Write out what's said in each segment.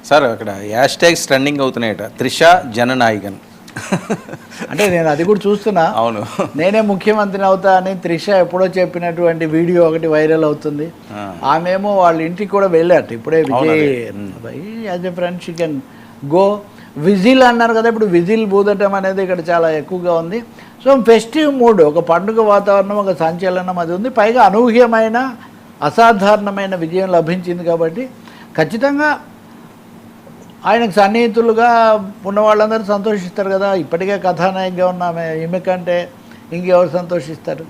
Sir అక్కడ hashtags trending అవుతున్నాయట, త్రిష జననాయకన్. అంటే నేను అది కూడా చూస్తున్నా. అవును, నేనే ముఖ్యమంత్రిని అవుతా అని త్రిష ఎప్పుడో చెప్పినటువంటి వీడియో ఒకటి వైరల్ అవుతుంది. ఆమెమో వాళ్ళ ఇంటికి కూడా వెళ్ళారు ఇప్పుడే. Vijay as a friend she can go. Whistle అన్నారు కదా, ఇప్పుడు విజిల్ బూదటం అనేది ఇక్కడ చాలా ఎక్కువగా ఉంది. సో ఫెస్టివ్ మూడ్, ఒక పండుగ వాతావరణం, ఒక సంచలనం అది ఉంది. పైగా అనూహ్యమైన అసాధారణమైన విజయం లభించింది కాబట్టి ఖచ్చితంగా ఆయనకు సన్నిహితులుగా ఉన్న వాళ్ళందరూ సంతోషిస్తారు కదా. ఇప్పటికే కథానాయకగా ఉన్న ఈమె కంటే ఇంకెవరు సంతోషిస్తారు?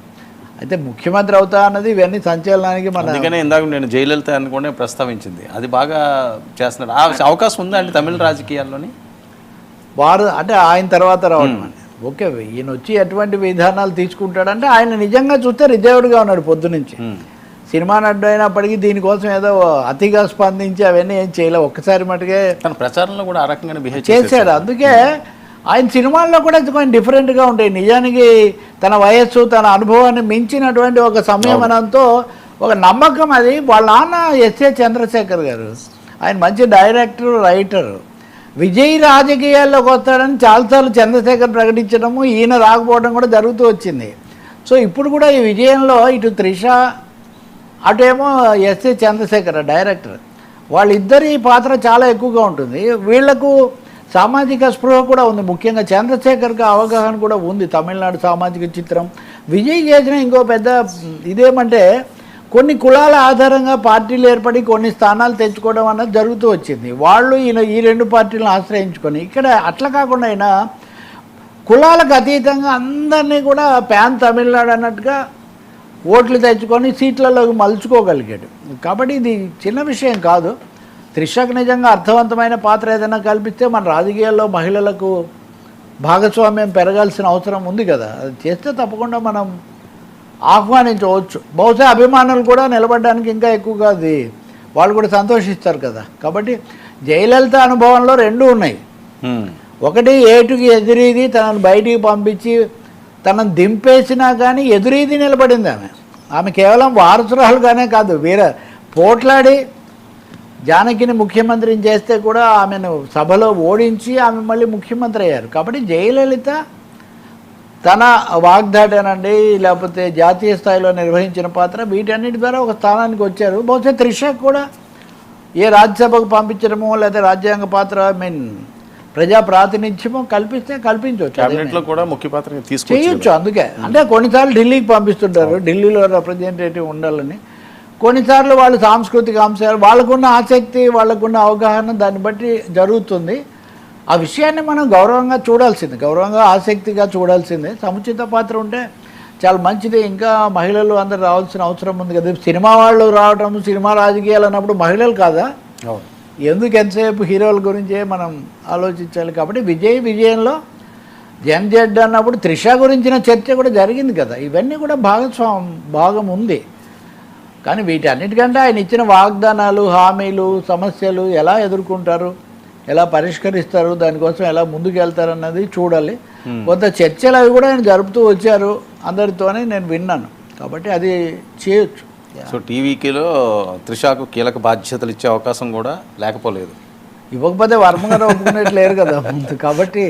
అయితే ముఖ్యమంత్రి అవుతా అన్నది ఇవన్నీ సంచలనానికి మన. అందుకనే ఇందాక నేను జయలలిత అనుకునే ప్రస్తావించింది, అది బాగా చేస్తున్నారు. ఆ అవకాశం ఉందా అంటే తమిళ రాజకీయాల్లోని వారు అంటే ఆయన తర్వాత రావడం అని. ఓకే, ఈయన వచ్చి ఎటువంటి విధానాలు తీసుకుంటాడంటే ఆయన నిజంగా చూస్తే రిజర్వ్డ్గా ఉన్నాడు పొద్దునుంచి. సినిమా నడ్డు అయినప్పటికీ దీనికోసం ఏదో అతిగా స్పందించి అవన్నీ ఏం చేయలేదు. ఒక్కసారి మటుకే తన ప్రచారంలో కూడా ఆ రకంగానే బిహేవ్ చేశాడు. అందుకే ఆయన సినిమాల్లో కూడా కొంచెం డిఫరెంట్గా ఉంటాయి. నిజానికి తన వయస్సు, తన అనుభవాన్ని మించినటువంటి ఒక సంయమనంతో ఒక నమ్మకం. అది వాళ్ళ నాన్న ఎస్ఏ చంద్రశేఖర్ గారు, ఆయన మంచి డైరెక్టర్, రైటర్. విజయ్ రాజకీయాల్లోకి వస్తాడని చాలాసార్లు చంద్రశేఖర్ ప్రకటించడము, ఈయన రాకపోవడం కూడా జరుగుతూ వచ్చింది. సో ఇప్పుడు కూడా ఈ విజయంలో ఇటు త్రిష, అటేమో ఎస్ఏ చంద్రశేఖర్ డైరెక్టర్, వాళ్ళిద్దరి పాత్ర చాలా ఎక్కువగా ఉంటుంది. వీళ్లకు సామాజిక స్పృహ కూడా ఉంది. ముఖ్యంగా చంద్రశేఖర్కి అవగాహన కూడా ఉంది తమిళనాడు సామాజిక చిత్రం. విజయ్ చేసిన ఇంకో పెద్ద ఇదేమంటే కొన్ని కులాల ఆధారంగా పార్టీలు ఏర్పడి కొన్ని స్థానాలు తెచ్చుకోవడం అన్నది జరుగుతూ వచ్చింది. వాళ్ళు ఈ రెండు పార్టీలను ఆశ్రయించుకొని, ఇక్కడ అట్లా కాకుండా అయినా కులాలకు అతీతంగా అందరినీ కూడా ప్యాన్ తమిళనాడు అన్నట్టుగా ఓట్లు తెచ్చుకొని సీట్లలోకి మలుచుకోగలిగాడు. కాబట్టి ఇది చిన్న విషయం కాదు. త్రిషకు నిజంగా అర్థవంతమైన పాత్ర ఏదైనా కల్పిస్తే మన రాజకీయాల్లో మహిళలకు భాగస్వామ్యం పెరగాల్సిన అవసరం ఉంది కదా. అది చేస్తే తప్పకుండా మనం ఆహ్వానించవచ్చు. బహుశా అభిమానులు కూడా నిలబడడానికి ఇంకా ఎక్కువగా అది వాళ్ళు కూడా సంతోషిస్తారు కదా. కాబట్టి జయలలిత అనుభవంలో రెండు ఉన్నాయి. ఒకటి ఏటుకి ఎదురీది తనను బయటికి పంపించి తనను దింపేసినా కానీ ఎదురీది నిలబడింది ఆమె. ఆమె కేవలం వారసురాలుగానే కాదు, వేరే పోట్లాడి జానకిని ముఖ్యమంత్రిని చేస్తే కూడా ఆమెను సభలో ఓడించి ఆమె మళ్ళీ ముఖ్యమంత్రి అయ్యారు. కాబట్టి జయలలిత తన వాగ్దాటనండి, లేకపోతే జాతీయ స్థాయిలో నిర్వహించిన పాత్ర, వీటన్నిటి ద్వారా ఒక స్థానానికి వచ్చారు. బహుశా త్రిషకు కూడా ఏ రాజ్యసభకు పంపించడమో లేకపోతే రాజ్యాంగ పాత్ర ప్రజా ప్రాతినిధ్యమో కల్పించవచ్చు, కూడా ముఖ్య పాత్ర చేయొచ్చు. అందుకే అంటే కొన్నిసార్లు ఢిల్లీకి పంపిస్తుంటారు, ఢిల్లీలో రిప్రజెంటేటివ్ ఉండాలని. కొన్నిసార్లు వాళ్ళు సాంస్కృతిక అంశాలు, వాళ్ళకున్న ఆసక్తి, వాళ్ళకున్న అవగాహన, దాన్ని బట్టి జరుగుతుంది. ఆ విషయాన్ని మనం గౌరవంగా చూడాల్సిందే, గౌరవంగా ఆసక్తిగా చూడాల్సిందే. సముచిత పాత్ర ఉంటే చాలా మంచిది. ఇంకా మహిళలు అందరు రావాల్సిన అవసరం ఉంది కదా. సినిమా వాళ్ళు రావటం, సినిమా రాజకీయాలు అన్నప్పుడు మహిళలు కాదా, ఎందుకు ఎంతసేపు హీరోల గురించే మనం ఆలోచించాలి. కాబట్టి విజయంలో జెడ్ అన్నప్పుడు త్రిష గురించిన చర్చ కూడా జరిగింది కదా. ఇవన్నీ కూడా భాగం ఉంది. కానీ వీటన్నిటికంటే ఆయన ఇచ్చిన వాగ్దానాలు, హామీలు, సమస్యలు ఎలా ఎదుర్కొంటారు, ఎలా పరిష్కరిస్తారు, దానికోసం ఎలా ముందుకు వెళ్తారన్నది చూడాలి. కొంత చర్చలు అవి కూడా ఆయన జరుపుతూ వచ్చారు అందరితోనే నేను విన్నాను. కాబట్టి అది చేయొచ్చు. సో టీవీలో త్రిషకు కీలక బాధ్యతలు ఇచ్చే అవకాశం కూడా లేకపోలేదు. ఇవ్వకపోతే వర్మ గారు ఒప్పుకునేట్లేరు కదా ముందు. కాబట్టి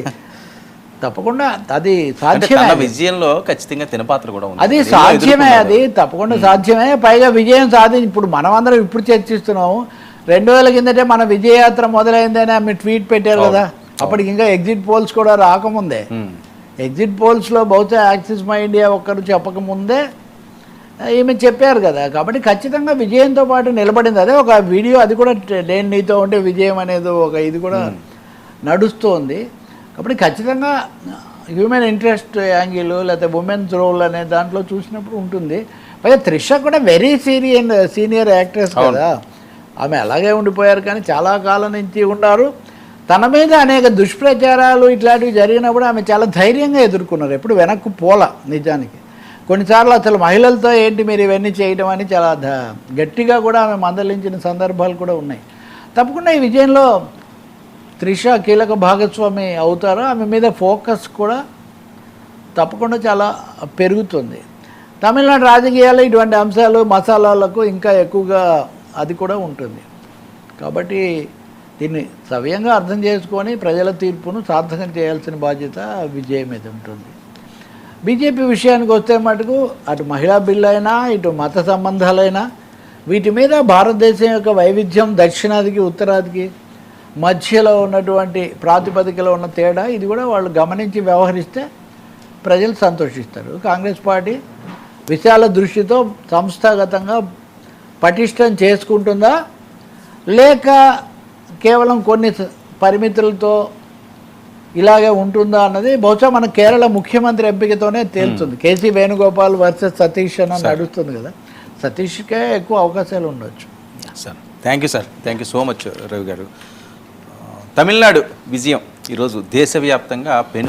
తప్పకుండా అది సాధ్యమే. విజయంలో ఖచ్చితంగా తిన పాత్ర కూడా ఉంది, అది సాధ్యమే, అది తప్పకుండా సాధ్యమే. పైగా విజయం సాధించి ఇప్పుడు మనమందరం ఇప్పుడు చర్చిస్తున్నాము. 2000 కిందటే మన విజయయాత్ర మొదలైందని ఆమె ట్వీట్ పెట్టారు కదా. అప్పటికి ఇంకా ఎగ్జిట్ పోల్స్ కూడా రాకముందే, ఎగ్జిట్ పోల్స్లో బహుశా యాక్సిస్ మై ఇండియా ఒక్కరు చెప్పకముందే ఈమె చెప్పారు కదా. కాబట్టి ఖచ్చితంగా విజయంతో పాటు నిలబడింది. అదే ఒక వీడియో, అది కూడా నేను నీతో ఉంటే విజయం అనేది ఒక ఇది కూడా నడుస్తోంది. కాబట్టి ఖచ్చితంగా హ్యూమన్ ఇంట్రెస్ట్ యాంగిల్ లేకపోతే ఉమెన్స్ రోల్ అనే దాంట్లో చూసినప్పుడు ఉంటుంది. పైగా త్రిష కూడా వెరీ సీనియర్ యాక్ట్రెస్ కదా. ఆమె అలాగే ఉండిపోయారు, కానీ చాలా కాలం నుంచి ఉన్నారు. తన మీద అనేక దుష్ప్రచారాలు ఇట్లాంటివి జరిగినప్పుడు ఆమె చాలా ధైర్యంగా ఎదుర్కొన్నారు. ఎప్పుడు వెనక్కు పోల. నిజానికి కొన్నిసార్లు అసలు మహిళలతో ఏంటి మీరు ఇవన్నీ చేయడం అని చాలా గట్టిగా కూడా ఆమె మందలించిన సందర్భాలు కూడా ఉన్నాయి. తప్పకుండా ఈ విజయంలో త్రిష కీలక భాగస్వామి అవుతారు. ఆమె మీద ఫోకస్ కూడా తప్పకుండా చాలా పెరుగుతుంది. తమిళనాడు రాజకీయాల్లో ఇటువంటి అంశాలు, మసాలాలకు ఇంకా ఎక్కువగా అది కూడా ఉంటుంది. కాబట్టి దీన్ని సవ్యంగా అర్థం చేసుకొని ప్రజల తీర్పును సార్థకం చేయాల్సిన బాధ్యత విజయ్ మీద ఉంటుంది. బీజేపీ విషయానికి వస్తే మటుకు అటు మహిళా బిల్లు అయినా ఇటు మత సంబంధాలైనా వీటి మీద భారతదేశం యొక్క వైవిధ్యం దక్షిణాదికి ఉత్తరాదికి మధ్యలో ఉన్నటువంటి ప్రాతిపదికలో ఉన్న తేడా ఇది కూడా వాళ్ళు గమనించి వ్యవహరిస్తే ప్రజలు సంతోషిస్తారు. కాంగ్రెస్ పార్టీ విశాల దృష్టితో సంస్థాగతంగా పటిష్టం చేసుకుంటుందా లేక కేవలం కొన్ని పరిమితులతో ఇలాగే ఉంటుందా అన్నది బహుశా మన కేరళ ముఖ్యమంత్రి ఎంపికతోనే తేలుతుంది. కేసీ వేణుగోపాల్ వర్సెస్ సతీష్ అని నడుస్తుంది కదా, సతీష్కే ఎక్కువ అవకాశాలు ఉండొచ్చు. Sir thank you sir, thank you so much Ravi గారు. తమిళనాడు విజయం ఈరోజు దేశవ్యాప్తంగా పెను